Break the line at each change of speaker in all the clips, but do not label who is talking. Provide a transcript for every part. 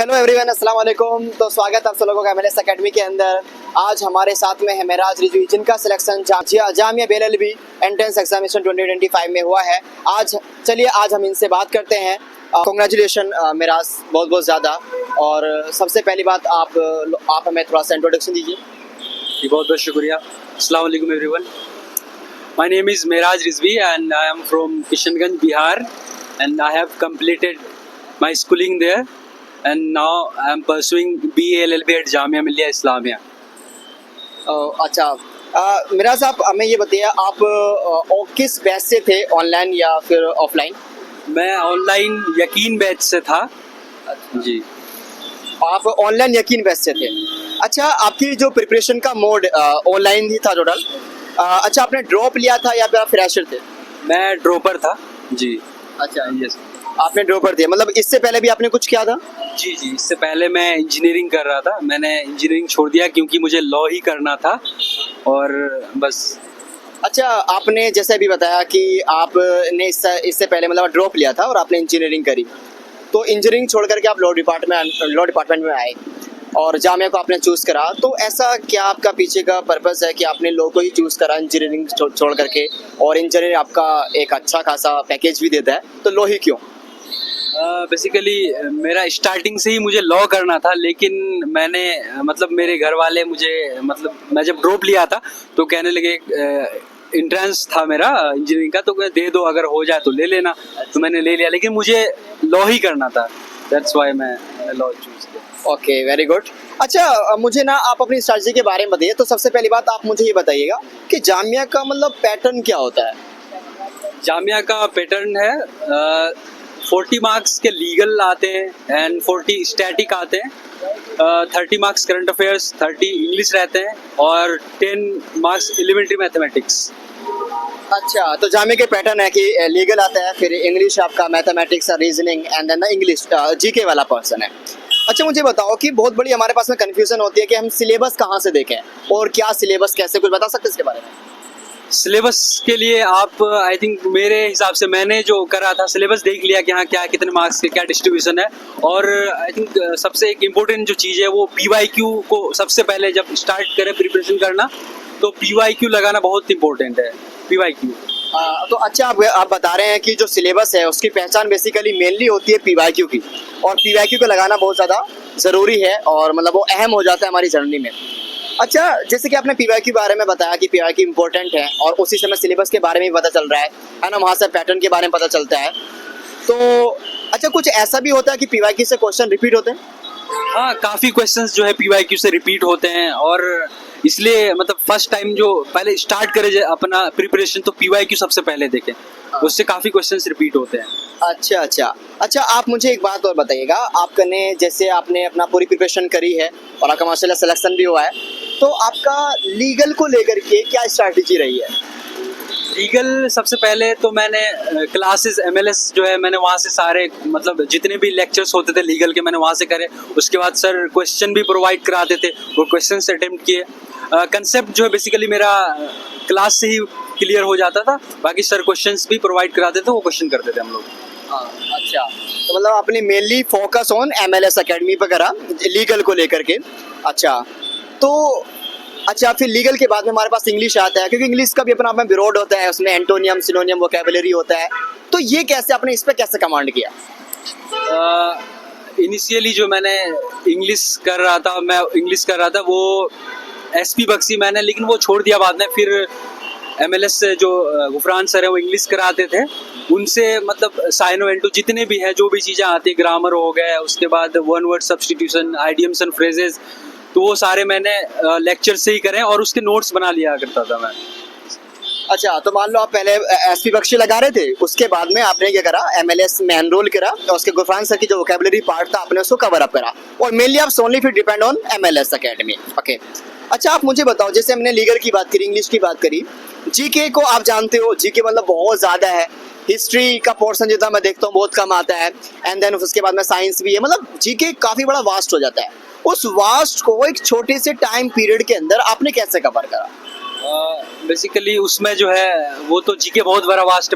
Hello everyone, अस्सलाम वालेकुम। तो स्वागत आप सब लोगों का MLS एकेडमी के अंदर। आज हमारे साथ में है मेराज रिजवी, जिनका selection Jamia BLLB entrance examination 2025 में हुआ है। आज हम इनसे बात करते हैं। कॉन्ग्रेचुलेशन मेराज, बहुत बहुत ज़्यादा। और सबसे पहली बात आप हमें थोड़ा सा इंट्रोडक्शन दीजिए।
जी, बहुत बहुत शुक्रिया। अस्सलाम वालेकुम everyone. My name is Meraj Rizvi and I am from Kishanganj, Bihar, and I have completed my schooling there and now I am pursuing BA LLB at Jamia Millia Islamia.
अच्छा, मेराज आप हमें ये बताइए, आप किस बैच से थे, ऑनलाइन या फिर ऑफलाइन?
मैं ऑनलाइन यकीन बैच से था। जी,
आप ऑनलाइन यकीन बैच से थे। अच्छा, आपकी जो प्रिपरेशन का मोड ऑनलाइन ही था टोटल। अच्छा, आपने ड्रॉप लिया था या फिर आप फ्रेशर थे?
मैं ड्रॉपर था। जी।
अच्छा,
यस।
आपने ड्रॉपर थे, मतलब इससे पहले भी आपने कुछ किया था?
जी, इससे पहले मैं इंजीनियरिंग कर रहा था। मैंने इंजीनियरिंग छोड़ दिया क्योंकि मुझे लॉ ही करना था और बस।
अच्छा, आपने जैसे अभी बताया कि आपने इससे पहले मतलब ड्रॉप लिया था और आपने इंजीनियरिंग करी, तो इंजीनियरिंग छोड़ करके आप लॉ डिपार्टमेंट में आए और जामिया को आपने चूज़ करा। तो ऐसा क्या आपका पीछे का पर्पस है कि आपने लॉ को ही चूज़ करा इंजीनियरिंग छोड़ करके? और इंजीनियरिंग आपका एक अच्छा खासा पैकेज भी देता है, तो लॉ ही क्यों?
बेसिकली मेरा स्टार्टिंग से ही मुझे लॉ करना था, लेकिन मैंने मतलब मेरे घर वाले मुझे मतलब मैं जब ड्रॉप लिया था तो कहने लगे इंट्रेंस था मेरा इंजीनियरिंग का, तो दे दो, अगर हो जाए तो ले लेना। तो मैंने ले लिया, लेकिन मुझे लॉ ही करना था। दैट्स व्हाई मैं लॉ चूज किया।
Okay, very good. अच्छा, मुझे ना आप अपनी स्ट्रैटेजी के बारे में बताइए। तो सबसे पहली बात आप मुझे ये बताइएगा कि जामिया का मतलब पैटर्न क्या होता है?
जामिया का पैटर्न है 40 मार्क्स के लीगल आते हैं एंड 40 स्टैटिक आते हैं, 30 मार्क्स करंट अफेयर्स, 30 इंग्लिश रहते हैं और 10 मार्क्स एलिमेंट्री मैथमेटिक्स।
अच्छा, तो जामिया के पैटर्न है कि लीगल आता है, फिर इंग्लिश आपका, mathematics, reasoning and then English GK वाला पर्सन है। अच्छा, मुझे बताओ कि बहुत बड़ी हमारे पास में कन्फ्यूजन होती है कि हम सिलेबस कहाँ से देखें और क्या सिलेबस, कैसे, कुछ बता सकते हैं इसके बारे में?
सिलेबस के लिए आप आई थिंक मेरे हिसाब से मैंने जो करा था, सिलेबस देख लिया कि हाँ क्या कितने मार्क्स के क्या डिस्ट्रीब्यूशन है। और आई थिंक सबसे एक इम्पोर्टेंट जो चीज़ है वो PYQ को सबसे पहले जब स्टार्ट करें प्रिपरेशन करना, तो PYQ लगाना बहुत इंपॉर्टेंट है। PYQ।
तो अच्छा, आप बता रहे हैं कि जो सिलेबस है उसकी पहचान बेसिकली मेनली होती है PYQ की, और PYQ को लगाना बहुत ज़्यादा ज़रूरी है और मतलब वो अहम हो जाता है हमारी जर्नी में। अच्छा, जैसे कि आपने PYQ के बारे में बताया कि PYQ इंपॉर्टेंट है और उसी समय सिलेबस के बारे में भी पता चल रहा है ना, वहाँ से पैटर्न के बारे में पता चलता है। तो अच्छा, कुछ ऐसा भी होता है कि PYQ से क्वेश्चन रिपीट होते हैं?
हाँ, काफ़ी क्वेश्चंस जो है PYQ से रिपीट होते हैं और इसलिए मतलब फर्स्ट टाइम जो पहले स्टार्ट करे अपना प्रिपरेशन तो PYQ सबसे पहले देखें, उससे काफ़ी क्वेश्चंस रिपीट होते हैं।
अच्छा, आप मुझे एक बात और बताइएगा। आपने जैसे आपने अपना पूरी प्रिपरेशन करी है और आपका माशाल्लाह सिलेक्शन भी हुआ है, तो आपका लीगल को लेकर के क्या स्ट्रैटेजी रही है?
लीगल सबसे पहले तो मैंने क्लासेस MLS जो है मैंने वहाँ से सारे मतलब जितने भी लेक्चर्स होते थे लीगल के मैंने वहाँ से करे। उसके बाद सर क्वेश्चन भी प्रोवाइड कराते थे, वो क्वेश्चन से अटेम्प्ट किए। कंसेप्ट जो है बेसिकली मेरा क्लास से ही क्लियर हो जाता था, बाकी सर क्वेश्चंस भी प्रोवाइड कराते थे, वो क्वेश्चन करते थे हम लोग।
अच्छा, तो मतलब आपने mainly focus on MLS academy पर करा लीगल को लेकर के। अच्छा, फिर लीगल के बाद में हमारे पास इंग्लिश आता है, क्योंकि इंग्लिश का भी अपना आप में विरोध होता है, उसमें एंटोनियम, सिनोनियम, वोकैबुलरी होता है। तो ये कैसे आपने इस पे कैसे कमांड किया?
इनिशियली जो मैंने इंग्लिश कर रहा था वो SP बख्शी मैंने, लेकिन वो छोड़ दिया बाद में। फिर MLS से जो गुफरान सर है वो इंग्लिश कराते थे, उनसे मतलब साइनो एंटो जितने भी है जो भी चीज़ें आती, ग्रामर हो गया, उसके बाद one word substitution, idioms and phrases, तो वो सारे मैंने लेक्चर से ही करे और उसके नोट्स बना लिया करता था मैं।
अच्छा, तो मान लो आप पहले SP बख्शी लगा रहे थे, उसके बाद में आपने क्या करा, MLS में एनरोल करा और उसके गुफरान सर की जो वोकैबुलरी पार्ट था आपने उसको कवर अप करा और मेनली आप ओनली फिर depend on MLS academy. Okay, अच्छा, आप मुझे बताओ, जैसे हमने लीगल की बात करी, इंग्लिश की बात करी, GK को आप जानते हो, GK मतलब बहुत ज़्यादा है। हिस्ट्री का पोर्शन जितना मैं देखता हूँ बहुत कम आता है, एंड देन उसके बाद में साइंस भी है। मतलब GK काफ़ी बड़ा वास्ट हो जाता है। उस वास्ट को एक छोटे से टाइम पीरियड के अंदर आपने कैसे कवर करा?
बेसिकली उसमें जो है वो तो GK बहुत वास्ट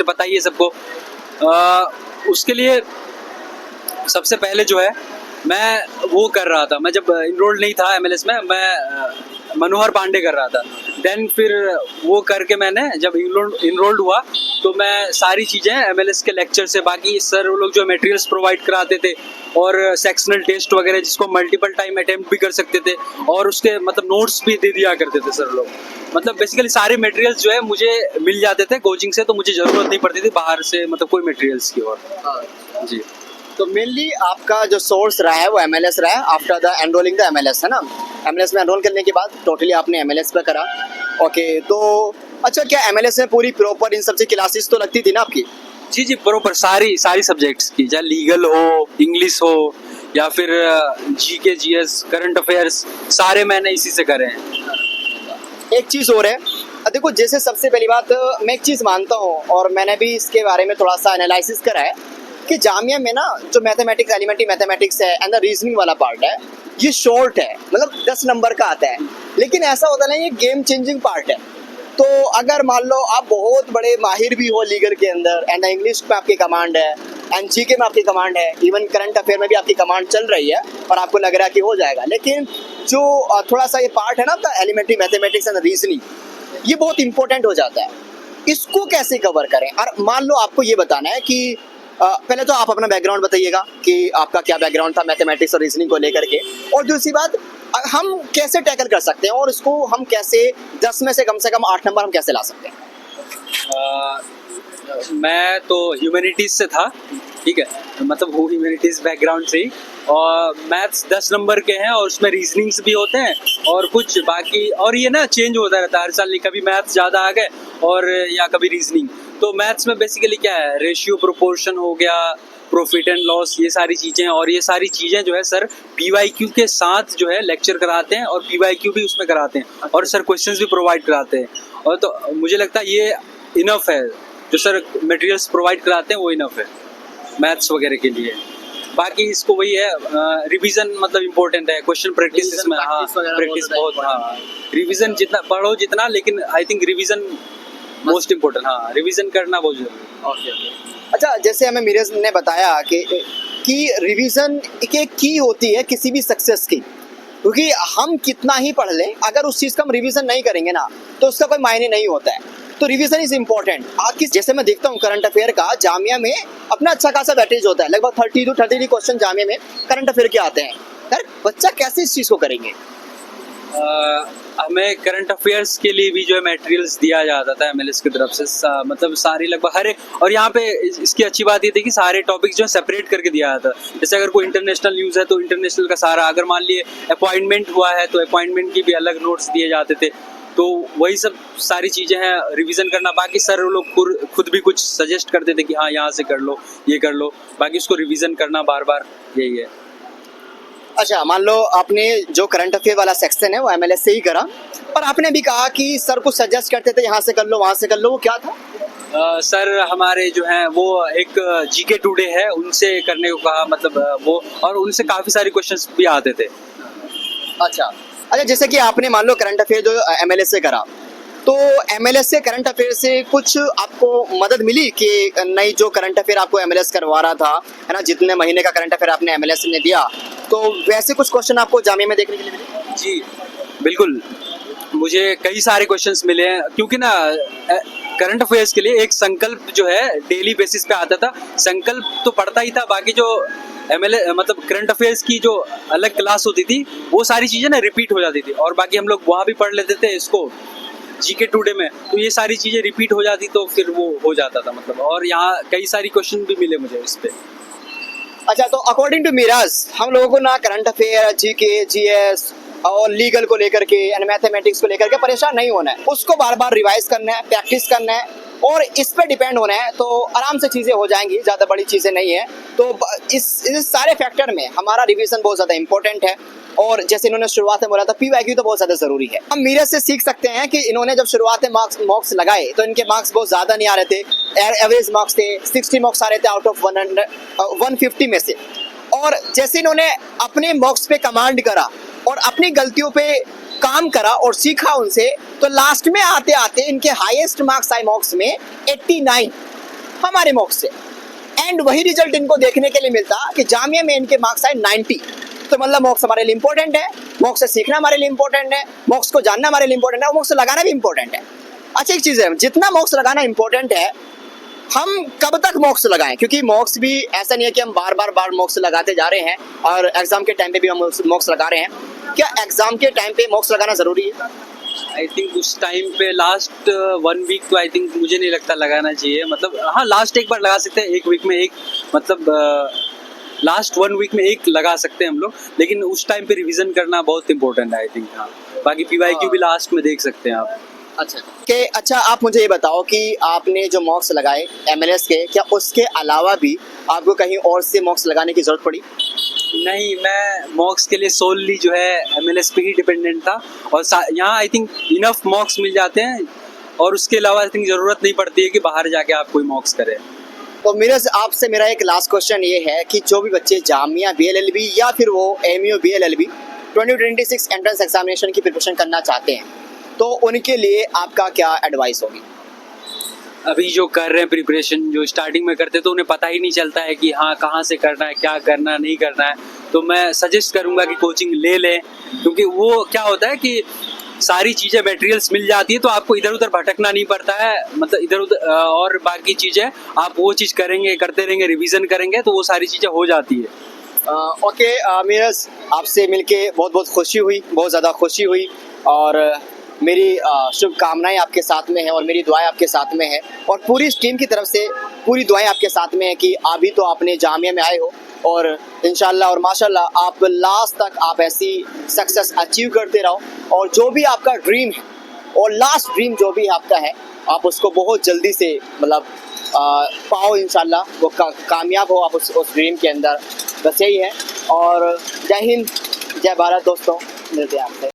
पता ही है सबको। उसके लिए सबसे पहले जो है मैं वो कर रहा था, मैं जब इनरोल्ड नहीं था एमएलएस में, मैं मनोहर पांडे कर रहा था। देन फिर वो करके मैंने जब इनरोल्ड हुआ तो मैं सारी चीज़ें एमएलएस के लेक्चर से, बाकी सर वो लोग जो मटेरियल्स प्रोवाइड कराते थे और सेक्शनल टेस्ट वगैरह जिसको मल्टीपल टाइम अटेम्प्ट भी कर सकते थे, और उसके मतलब नोट्स भी दे दिया करते थे सर लोग। मतलब बेसिकली सारे मटेरियल्स जो है मुझे मिल जाते थे कोचिंग से, तो मुझे ज़रूरत नहीं पड़ती थी बाहर से मतलब कोई मटेरियल्स की। और जी,
तो मेनली आपका जो सोर्स रहा है वो एमएलएस रहा है after the enrolling the MLS, है ना। एमएलएस में एनरोल करने के बाद टोटली आपने एमएलएस पे करा। ओके, तो अच्छा, क्या एमएलएस में पूरी प्रॉपर इन सबसे क्लासेस तो लगती थी ना आपकी?
जी जी, प्रॉपर सारी सब्जेक्ट्स की, चाहे लीगल हो, इंग्लिश हो, या फिर जीके, जीएस, करंट अफेयर्स, सारे मैंने इसी से करे हैं।
एक चीज़ और है, देखो जैसे सबसे पहली बात मैं एक चीज़ मानता हूँ और मैंने भी इसके बारे में थोड़ा सा एनालिसिस करा है कि जामिया में ना जो मैथमेटिक्स, एलिमेंट्री मैथमेटिक्स है एंड द रीजनिंग वाला पार्ट है, ये शॉर्ट है, मतलब 10 नंबर का आता है। लेकिन ऐसा होता नहीं, ये गेम चेंजिंग पार्ट है। तो अगर मान लो आप बहुत बड़े माहिर भी हो लीगल के अंदर एंड इंग्लिश में आपकी कमांड है एंड जीके में आपकी कमांड है, इवन करंट अफेयर में भी आपकी कमांड चल रही है और आपको लग रहा है कि हो जाएगा, लेकिन जो थोड़ा सा ये पार्ट है ना आपका एलिमेंट्री मैथमेटिक्स एंड रीजनिंग, ये बहुत इंपॉर्टेंट हो जाता है। इसको कैसे कवर करें? और मान लो आपको ये बताना है कि पहले तो आप अपना बैकग्राउंड बताइएगा कि आपका क्या बैकग्राउंड था मैथमेटिक्स और रीजनिंग को लेकर के, और दूसरी बात हम कैसे टैकल कर सकते हैं और इसको हम कैसे 10 में से कम 8 नंबर हम कैसे ला सकते हैं?
मैं तो ह्यूमैनिटीज से था, ठीक है, मतलब वो ह्यूमैनिटीज बैकग्राउंड से ही, और मैथ्स 10 नंबर के हैं और उसमें रीजनिंग्स भी होते हैं और कुछ बाकी, और ये ना चेंज होता रहता है हर साल, कभी मैथ्स ज़्यादा आ गए और या कभी रीजनिंग। तो मैथ्स में बेसिकली क्या है, रेशियो, प्रोपोर्शन हो गया, प्रॉफिट एंड लॉस, ये सारी चीज़ें, और ये सारी चीज़ें जो है सर पीवाईक्यू के साथ जो है लेक्चर कराते हैं और पीवाईक्यू भी उसमें कराते हैं और सर क्वेश्चंस भी प्रोवाइड कराते हैं। और तो मुझे लगता है ये इनफ है, जो सर मटेरियल्स प्रोवाइड कराते हैं वो इनफ है मैथ्स वगैरह के लिए। बाकी इसको वही है, रिवीजन मतलब इम्पोर्टेंट है, क्वेश्चन प्रैक्टिस में, हाँ प्रैक्टिस बहुत, हाँ रिवीजन जितना पढ़ो जितना, लेकिन I think revision most important, हाँ रिवीजन करना बहुत जरूरी है।
अच्छा, जैसे हमें मीरज ने बताया कि रिवीजन एक की होती है किसी भी सक्सेस की, क्योंकि हम कितना ही पढ़ लें अगर उस चीज़ का हम रिवीजन नहीं करेंगे ना तो उसका कोई मायने नहीं होता है। तो रिवीजन इज इम्पोर्टेंट। आज जैसे मैं देखता हूँ करंट अफेयर का जामिया में अपना अच्छा खासा वेटेज होता है, लगभग 30 to 33 क्वेश्चन जामिया में करंट अफेयर के आते हैं। यार बच्चा कैसे इस चीज़ को करेंगे?
हमें करंट अफेयर्स के लिए भी जो है मटेरियल्स दिया जाता था एमएलएस की तरफ से, मतलब सारी लगभग हर एक, और यहाँ पे इसकी अच्छी बात ये थी कि सारे टॉपिक्स जो है सेपरेट करके दिया जाता है। जैसे अगर कोई इंटरनेशनल न्यूज़ है तो इंटरनेशनल का सारा, अगर मान लिए अपॉइंटमेंट हुआ है तो अपॉइंटमेंट की भी अलग नोट्स दिए जाते थे। तो वही सब सारी चीज़ें हैं, रिवीजन करना। बाकी सर लोग खुद भी कुछ सजेस्ट करते थे कि हाँ यहाँ से कर लो, ये कर लो, बाकी उसको रिवीजन करना बार बार, यही है।
अच्छा, मान लो आपने जो करंट अफेयर वाला सेक्शन है वो एमएलएस से ही करा, और आपने भी कहा कि सर कुछ सजेस्ट करते थे यहाँ से कर लो वहाँ से कर लो, वो क्या था?
सर हमारे जो हैं वो एक जीके टुडे है, उनसे करने को कहा, मतलब वो, और उनसे काफ़ी सारे क्वेश्चंस भी आते थे।
अच्छा, जैसे कि आपने मान लो करंट अफेयर जो एमएलएस से करा, तो एमएलएस से करंट अफेयर से कुछ आपको मदद मिली कि नहीं, जो करंट अफेयर आपको एमएलएस करवा रहा था, है ना, जितने महीने का करंट अफेयर आपने एमएलएस ने दिया, तो वैसे कुछ क्वेश्चन आपको जामिया में देखने के लिए मिले?
जी बिल्कुल, मुझे कई सारे क्वेश्चंस मिले हैं, क्योंकि ना करंट अफेयर्स के लिए एक संकल्प जो है डेली बेसिस पे आता था। संकल्प तो पढ़ता ही था, बाकी जो मतलब करंट अफेयर्स की जो अलग क्लास होती थी वो सारी चीज़ें ना रिपीट हो जाती थी, और बाकी हम लोग वहाँ भी पढ़ लेते थे इसको जीके टुडे में, तो ये सारी चीज़ें रिपीट हो जाती, तो फिर वो हो जाता था मतलब। और यहाँ कई सारी क्वेश्चन भी मिले मुझे इस पे।
अच्छा, तो अकॉर्डिंग टू मिराज हम लोगों को ना करंट अफेयर, जीके, जीएस और लीगल को लेकर के एंड मैथमेटिक्स को लेकर के परेशान नहीं होना है, उसको बार बार रिवाइज करना है, प्रैक्टिस करना है और इस पे डिपेंड होना है, तो आराम से चीज़ें हो जाएंगी, ज़्यादा बड़ी चीज़ें नहीं है। तो इस सारे फैक्टर में हमारा रिवीजन बहुत ज़्यादा इंपॉर्टेंट है, और जैसे इन्होंने शुरुआत में बोला था पीवाईक्यू तो बहुत ज़्यादा ज़रूरी है। हम मीरज से सीख सकते हैं कि इन्होंने जब शुरुआत में मार्क्स लगाए तो इनके मार्क्स बहुत ज़्यादा नहीं आ रहे थे, एवरेज मार्क्स थे, 60 मार्क्स आ रहे थे आउट ऑफ 150 में से, और जैसे इन्होंने अपने मार्क्स पे कमांड करा और अपनी गलतियों पे काम करा और सीखा उनसे, तो लास्ट में आते आते इनके हाईएस्ट मार्क्स आए मार्क्स में 89 हमारे मार्क्स से, एंड वही रिजल्ट इनको देखने के लिए मिलता कि जामिया में इनके मार्क्स आए 90। तो मतलब मॉक्स हमारे लिए इंपॉर्टेंट है, मॉक्स से सीखना हमारे लिए इंपॉर्टेंट है, मॉक्स को जानना हमारे लिए इंपॉर्टेंट है और मॉक्स लगाना भी इंपॉर्टेंट है। अच्छा एक चीज़ है, जितना मॉक्स लगाना इंपॉर्टेंट है, हम कब तक मॉक्स लगाएं? क्योंकि मॉक्स भी ऐसा नहीं है कि हम बार बार मॉक्स लगाते जा रहे हैं और एग्जाम के टाइम पे भी हम मॉक्स लगा रहे हैं। क्या एग्जाम के टाइम पे मॉक्स लगाना जरूरी है?
आई थिंक उस टाइम पे लास्ट 1 वीक तो आई थिंक मुझे नहीं लगता लगाना चाहिए। मतलब हाँ, लास्ट एक बार लगा सकते हैं, 1 वीक में एक, मतलब लास्ट 1 वीक में एक लगा सकते हैं हम लोग, लेकिन उस टाइम पे रिवीजन करना बहुत इंपॉर्टेंट है आई थिंक। हाँ, बाकी PYQ भी लास्ट में देख सकते हैं आप।
अच्छा आप मुझे ये बताओ कि आपने जो मॉक्स लगाए MLS के, क्या उसके अलावा भी आपको कहीं और से मॉक्स लगाने की जरूरत पड़ी?
नहीं, मैं मॉक्स के लिए सोलली जो है MLS पे ही डिपेंडेंट था, और यहाँ आई थिंक इनफ मॉक्स मिल जाते हैं, और उसके अलावा आई थिंक ज़रूरत नहीं पड़ती है कि बाहर जाके आप कोई मॉक्स करें।
तो मेरे आपसे मेरा एक लास्ट क्वेश्चन ये है कि जो भी बच्चे जामिया BLLB या फिर वो AMU BLLB 2026 एंट्रेंस एग्जामिनेशन की प्रिपरेशन करना चाहते हैं, तो उनके लिए आपका क्या एडवाइस होगी?
अभी जो कर रहे हैं प्रिपरेशन, जो स्टार्टिंग में करते तो उन्हें पता ही नहीं चलता है कि हाँ कहाँ से करना है, क्या करना नहीं करना है, तो मैं सजेस्ट करूँगा कि कोचिंग ले लें, क्योंकि वो क्या होता है कि सारी चीज़ें मटेरियल्स मिल जाती है, तो आपको इधर उधर भटकना नहीं पड़ता है। मतलब इधर उधर और बाकी चीज़ें आप वो चीज़ करेंगे, करते रहेंगे, रिवीजन करेंगे, तो वो सारी चीज़ें हो जाती है।
ओके मीरज, आपसे मिलके बहुत बहुत खुशी हुई, बहुत ज़्यादा खुशी हुई, और मेरी शुभकामनाएं आपके साथ में है और मेरी दुआएं आपके साथ में है, और पूरी इस टीम की तरफ से पूरी दुआएं आपके साथ में है कि अभी तो आपने जामिया में आए हो और इंशाल्लाह और माशाल्लाह आप लास्ट तक आप ऐसी सक्सेस अचीव करते रहो, और जो भी आपका ड्रीम है और लास्ट ड्रीम जो भी आपका है, आप उसको बहुत जल्दी से मतलब पाओ इंशाल्लाह, वो कामयाब हो आप उस ड्रीम के अंदर। बस यही है, और जय हिंद, जय भारत दोस्तों, मिलते हैं आपसे।